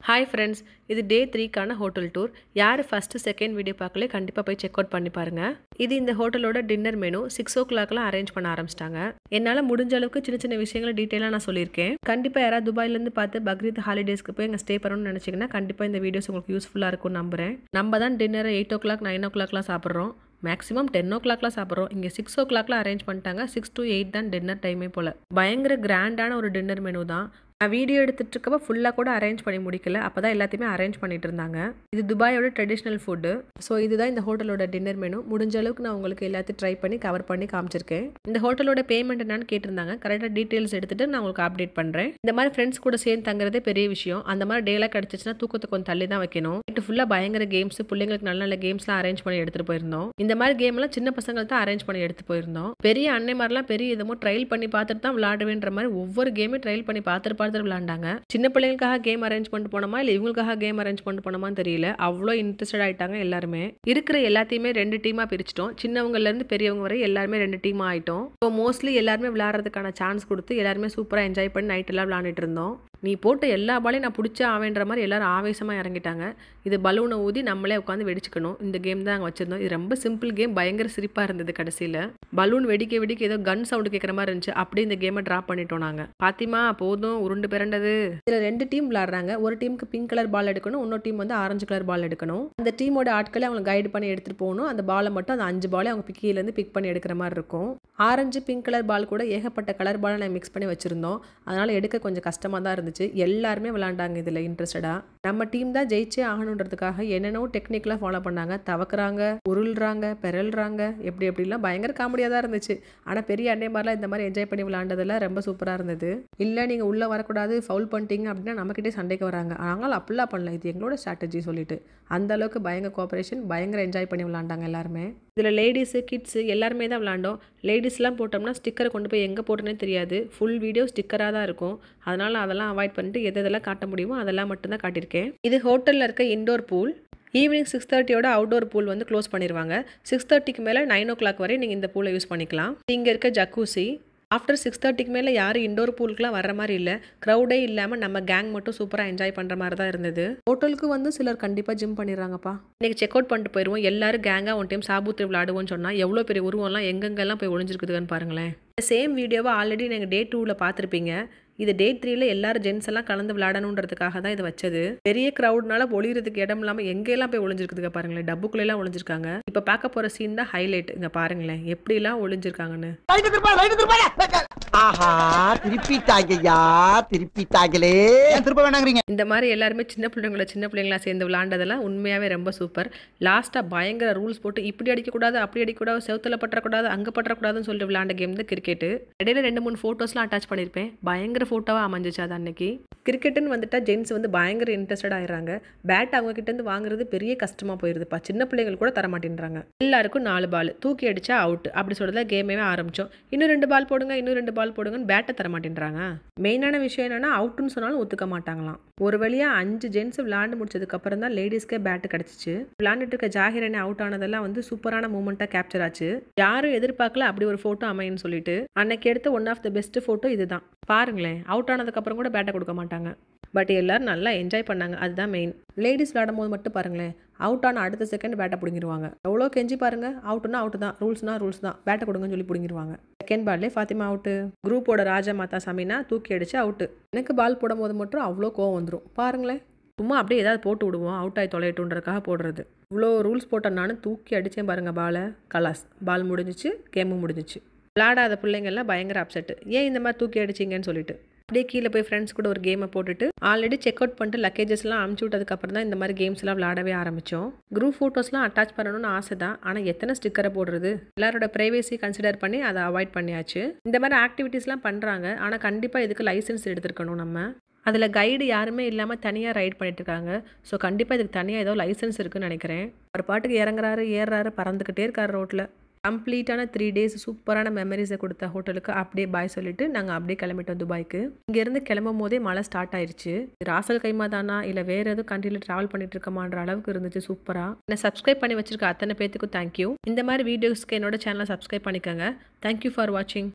Hi friends, இது டே 3 கான hotel tour. யார் ஃபர்ஸ்ட் செகண்ட் வீடியோ பார்க்கல கண்டிப்பா போய் செக் அவுட் பண்ணி பாருங்க. இது இந்த ஹோட்டலோட டின்னர் மெனு 6 o'clockலாம் அரேஞ்ச் பண்ண ஆரம்பிச்சிட்டாங்க. என்னால முடிஞ்ச அளவுக்கு சின்ன சின்ன விஷயங்களை டீடைலா நான் சொல்லியிருக்கேன். கண்டிப்பா யாராவது துபாயில இருந்து பார்த்து பக்ரீத் ஹாலிடேஸ்க்கு போய் அங்க ஸ்டே பண்ணணும்னு நினைச்சீங்கன்னா கண்டிப்பா இந்த வீடியோஸ் உங்களுக்கு யூஸ்ஃபுல்லா இருக்கும் நம்புறேன். நம்ம தான் டின்னர் 8 o'clock 9 o'clockலாம் சாப்பிடுறோம். மேக்ஸிமம் 10 o'clockலாம் சாப்பிட்றோம். இங்கே 6 o'clockலாம் அரேஞ்ச் பண்ணிட்டாங்க. 6 to 8 தான் டின்னர் டைமே போல். பயங்கர கிராண்டான ஒரு டின்னர் மெனு தான். நான் வீடியோ எடுத்துகிட்டு இருக்கப்போ ஃபுல்லாக கூட அரேஞ்ச் பண்ணி முடிக்கல. அப்போ தான் எல்லாத்தையுமே அரேஞ்ச் பண்ணிட்டு இருந்தாங்க. இது துபாயோட ட்ரெடிஷ்னல் ஃபுட்டு. ஸோ இதுதான் இந்த ஹோட்டலோட டின்னர் மெனு. முடிஞ்ச அளவுக்கு நான் உங்களுக்கு எல்லாத்தையும் ட்ரை பண்ணி கவர் பண்ணி காமிச்சிருக்கேன். இந்த ஹோட்டலோட பேமெண்ட் என்னன்னு கேட்டிருந்தாங்க. கரெக்டாக டீட்டெயில்ஸ் எடுத்துகிட்டு நான் உங்களுக்கு அப்டேட் பண்ணுறேன். இந்த மாதிரி ஃப்ரெண்ட்ஸ் கூட சேர்ந்து தங்குறதே பெரிய விஷயம். அந்த மாதிரி டேலாம் கிடச்சிச்சுன்னா தூக்கத்தை கொஞ்சம் தள்ளி தான் வைக்கணும். நைட்டு ஃபுல்லாக பயங்கர கேம்ஸ், பிள்ளைங்களுக்கு நல்ல நல்ல கேம்ஸ்லாம் அரேஞ்ச் பண்ணி எடுத்துகிட்டு போயிருந்தோம். இந்த மாதிரி கேம்லாம் சின்ன பசங்களுக்கு தான் அரேஞ்ச் பண்ணி எடுத்து போயிருந்தோம். பெரிய அன்னை மாதிரிலாம் பெரிய இதமோ ட்ரையல் பண்ணி பார்த்துட்டு தான் விளையாடுவேன்ற மாதிரி ஒவ்வொரு கேமே ட்ரையல் பண்ணி பார்த்துட்டு விளையாண்டாங்க. சின்ன பிள்ளைங்களுக்காக கேம் அரேஞ்ச் பண்ணிட்டு போனோமா இல்லை இவங்களுக்காக கேம் அரேஞ்ச் பண்ணிட்டு போனோமான்னு தெரியல. அவ்வளோ இன்ட்ரெஸ்டட் ஆயிட்டாங்க எல்லாருமே. இருக்கிற எல்லாத்தையுமே 2 டீமா பிரிச்சிட்டோம். சின்னவங்கல இருந்து பெரியவங்க வரை எல்லாருமே 2 டீமா ஆயிட்டோம். ஸோ மோஸ்ட்லி எல்லாருமே விளையாடுறதுக்கான சான்ஸ் கொடுத்து எல்லாருமே சூப்பராக என்ஜாய் பண்ணி நைட் எல்லாம் விளையாண்டுட்டு இருந்தோம். நீ போட்ட எல்லா பாலையும் நான் பிடிச்ச ஆவேன்ற மாதிரி எல்லாரும் ஆவேசமாக இறங்கிட்டாங்க. இது பலூனை ஊதி நம்மளே உட்காந்து வெடிச்சுக்கணும். இந்த கேம் தான் நாங்கள் வச்சிருந்தோம். இது ரொம்ப சிம்பிள் கேம். பயங்கர சிரிப்பாக இருந்தது. கடைசியில் பலூன் வெடிக்க ஏதோ கன் சவுண்டு கேட்குற மாதிரி இருந்துச்சு. அப்படியே இந்த கேமை ட்ராப் பண்ணிட்டோம் நாங்கள். பாத்திமா போதும் உருண்டு பிறண்டது. இதில் 2 டீம் விளையாடுறாங்க. ஒரு டீமுக்கு பிங்க் கலர் பால் எடுக்கணும், இன்னொரு டீம் வந்து ஆரஞ்சு கலர் பால் எடுக்கணும். அந்த டீமோட ஆட்களை அவங்க கைடு பண்ணி எடுத்துகிட்டு போகணும். அந்த பாலை மட்டும் அந்த 5 பாலை அவங்க கீழேருந்து பிக் பண்ணி எடுக்கிற மாதிரி இருக்கும். ஆரஞ்சு பிங்க் கலர் பால் கூட ஏகப்பட்ட கலர் பாலை நான் மிக்ஸ் பண்ணி வச்சுருந்தோம். அதனால் எடுக்க கொஞ்சம் கஷ்டமாக தான் இருந்துச்சு. எல்லாருமே விளையாண்டாங்க இதில் இன்ட்ரெஸ்டடாக. நம்ம டீம் தான் ஜெயிச்சே ஆகணுன்றதுக்காக என்னென்னோ டெக்னிக்லாம் ஃபாலோ பண்ணாங்க. தவக்குறாங்க, உருள்றாங்க, பெறல்றாங்க, எப்படிலாம் பயங்கர காமெடியாக தான் இருந்துச்சு. ஆனால் பெரிய அண்டை மாதிரிலாம் இந்த மாதிரி என்ஜாய் பண்ணி விளையாண்டதெல்லாம் ரொம்ப சூப்பராக இருந்தது. இல்லை நீங்கள் உள்ளே வரக்கூடாது, ஃபவுல் பண்ணிட்டீங்க அப்படின்னா நம்மக்கிட்டே சண்டைக்கு வராங்க. ஆனால் அப்படிலாம் பண்ணல. இது எங்களோட ஸ்ட்ராட்டஜி சொல்லிட்டு அந்த அளவுக்கு பயங்கர கோஆப்ரேஷன், பயங்கர என்ஜாய் பண்ணி விளையாண்டாங்க எல்லாருமே. இதில் லேடிஸு கிட்ஸு எல்லாருமே தான் விளையாண்டோம். லேடிஸ்லாம் போட்டோம்னா ஸ்டிக்கரை கொண்டு போய் எங்கே போட்டோன்னே தெரியாது. ஃபுல் வீடியோ ஸ்டிக்கராக தான் இருக்கும். அதனால் அதெல்லாம் அவாய்ட் பண்ணிட்டு எதெல்லாம் காட்ட முடியுமோ அதெல்லாம் மட்டும்தான் காட்டியிருக்கேன். இது ஹோட்டலில் இருக்க indoor pool. Evening 6:30 outdoor pool வந்து க்ளோஸ் பண்ணிடுவாங்க. 6:30க்கு மேலே 9 o'clock வரை நீங்கள் இந்த பூலை யூஸ் பண்ணிக்கலாம். இங்கே இருக்க ஜக்கூசி. ஆஃப்டர் 6:30க்கு மேலே யாரும் இண்டோர் பூலுக்குலாம் வர்ற மாதிரி இல்லை. க்ரௌடே இல்லாமல் நம்ம கேங் மட்டும் சூப்பராக என்ஜாய் பண்ணுற மாதிரி தான் இருந்தது. ஹோட்டலுக்கு வந்து சிலர் கண்டிப்பாக ஜிம் பண்ணிடுறாங்கப்பா. இன்றைக்கி செக் அவுட் பண்ணிட்டு போயிடுவோம். எல்லாரும் கேங்காக ஒன் டைம் சாபூத்து விளையாடுவோம்னு சொன்னால் எவ்வளோ பெரிய உருவம்லாம் எங்கெங்கெல்லாம் போய் ஒளிஞ்சிருக்குதுன்னு பாருங்களேன். சேம் வீடியோவை ஆல்ரெடி நீங்கள் டே 2ல் பார்த்துருப்பீங்க. இது டே 3ல எல்லாரும் ஜென்ஸ் எல்லாம் கலந்து விளையாடணுன்றதுக்காக தான் இது வச்சது. பெரிய க்ரௌட்னால ஒளிகிறதுக்கு இடம் இல்லாமல் எங்கெல்லாம் போய் ஒளிஞ்சிருக்குதுங்க பாருங்களேன். டப்புக்குள்ளெல்லாம் ஒளிஞ்சிருக்காங்க. இப்போ பார்க்க போகிற சீன் தான் ஹைலைட். இங்கே பாருங்களேன் எப்படிலாம் ஒளிஞ்சிருக்காங்கன்னு. இந்த மாதிரி எல்லாருமே சின்ன பிள்ளைங்களா சேர்ந்து விளையாண்டதெல்லாம் உண்மையாவே ரொம்ப சூப்பர். லாஸ்டா பயங்கர ரூல்ஸ் போட்டு இப்படி அடிக்கக்கூடாது, அப்படி அடிக்கக்கூடாது, செவுத்துல பற்றக்கூடாது, அங்கே பற்றக்கூடாதுன்னு சொல்லிட்டு விளையாண்ட கேம் தான் கிரிக்கெட். இடையில 2-3 ஃபோட்டோஸ்லாம் அட்டாச் பண்ணியிருப்பேன். பயங்கர ஃபோட்டோவாக அமைஞ்சிச்சு அது அன்னைக்கு. கிரிக்கெட்டுன்னு வந்துட்டா ஜென்ஸ் வந்து பயங்கர இன்ட்ரெஸ்டட் ஆயிடுறாங்க. பேட் அவங்க கிட்ட இருந்து வாங்குறது பெரிய கஷ்டமா போயிருதுப்பா. சின்ன பிள்ளைகள் கூட தரமாட்டேன்றாங்க. எல்லாருக்கும் 4 பால் தூக்கி அடிச்சா அவுட் அப்படி சொல்றதா கேமே ஆரம்பிச்சோம். இன்னும் 2 பால் போடுங்க, இன்னும் 2 பால் போடுங்கன்னு பேட்டை தரமாட்டேன்றாங்க. மெயினான விஷயம் என்னன்னா அவுட்னு சொன்னாலும் ஒத்துக்க மாட்டாங்களாம். ஒரு வழியா 5 ஜென்ஸ் விளையாண்டு முடிச்சதுக்கு அப்புறம் தான் லேடிஸ்க்கே பேட்டு கிடைச்சிச்சு. விளையாண்டுட்டு இருக்க ஜாகிர் அண்ணே அவுட் ஆனதெல்லாம் வந்து சூப்பரான மூமெண்ட்டாக கேப்சர் ஆச்சு. யாரும் எதிர்பார்க்கல அப்படி ஒரு ஃபோட்டோ அமைன்னு சொல்லிட்டு. அன்னைக்கு எடுத்த one of the best photo இதுதான். பாருங்களேன், அவுட் ஆனதுக்கு அப்புறம் கூட பேட்டை கொடுக்க மாட்டாங்க. பட் எல்லாரும் நல்லா என்ஜாய் பண்ணாங்க. அதுதான் மெயின். லேடிஸ் விளையாடும் போது மட்டும் பாருங்களேன், அவுட் ஆன அடுத்த செகண்ட் பேட்டை பிடிங்கிடுவாங்க. எவ்வளோ கெஞ்சி பாருங்க. அவுட்னா அவுட் தான், ரூல்ஸ்னா ரூல்ஸ் தான், பேட்டை கொடுங்கன்னு சொல்லி பிடிங்கிடுவாங்க. செகண்ட் பால்லே ஃபாத்திமா அவுட்டு. குரூப்போட ராஜா மாதா சமீனா தூக்கி அடிச்சு அவுட்டு. எனக்கு பால் போடும் போது மட்டும் அவ்வளோ கோவம் வந்துடும். பாருங்களேன், சும்மா அப்படியே ஏதாவது போட்டு விடுவோம் அவுட் ஆகி தொலையட்டுன்றதுக்காக போடுறது. இவ்வளோ ரூல்ஸ் போட்டேன் நானும் தூக்கி அடித்தேன் பாருங்க பாலை. கலாஸ், பால் முடிஞ்சிச்சு, கேமும் முடிஞ்சிச்சு. விளையாடாத பிள்ளைங்கள்லாம் பயங்கர அப்செட். ஏன் இந்த மாதிரி தூக்கி அடிச்சிங்கன்னு சொல்லிட்டு அப்படியே கீழே போய் ஃப்ரெண்ட்ஸ் கூட ஒரு கேமை போட்டுட்டு ஆல்ரெடி செக் அவுட் பண்ணிட்டு லக்கேஜஸ்லாம் அமுச்சு விட்டதுக்கப்புறம் தான் இந்த மாதிரி கேம்ஸ்லாம் விளையாடவே ஆரம்பித்தோம். குரூப் ஃபோட்டோஸ்லாம் அட்டாச் பண்ணணும்னு ஆசை தான். ஆனால் எத்தனை ஸ்டிக்கரை போடுறது, எல்லாரோட ப்ரைவேசி கன்சிடர் பண்ணி அதை அவாய்ட் பண்ணியாச்சு. இந்த மாதிரி ஆக்டிவிட்டீஸ்லாம் பண்ணுறாங்க. ஆனால் கண்டிப்பாக இதுக்கு லைசன்ஸ் எடுத்துருக்கணும் நம்ம. அதில் கைடு யாருமே இல்லாமல் தனியாக ரைட் பண்ணிட்டு இருக்காங்க. ஸோ கண்டிப்பாக இதுக்கு தனியாக ஏதோ லைசன்ஸ் இருக்குன்னு நினைக்கிறேன். ஒரு பாட்டுக்கு இறங்குறாரு, ஏறுறாரு, பறந்துக்கிட்டே இருக்காரு ரோட்டில். கம்ப்ளீட்டான 3 days சூப்பரான மெமரிஸை கொடுத்த ஹோட்டலுக்கு அப்படியே பாய் சொல்லிட்டு நாங்கள் அப்படியே கிளம்பிட்டோம் துபாய்க்கு. இங்கேருந்து கிளம்பும் போதே மழை ஸ்டார்ட் ஆயிடுச்சு. ராசல் கைமா தானா இல்லை வேற எதுவும் கண்ட்ரியில் ட்ராவல் பண்ணிட்டு இருக்கமான்ற அளவுக்கு இருந்துச்சு சூப்பராக. என்னை சப்ஸ்கிரைப் பண்ணி வச்சிருக்க அத்தனை பேத்துக்கும் தேங்க்யூ. இந்த மாதிரி வீடியோஸ்க்கு என்னோட சேனலை சப்ஸ்கிரைப் பண்ணிக்கோங்க. தேங்க்யூ ஃபார் வாட்சிங்.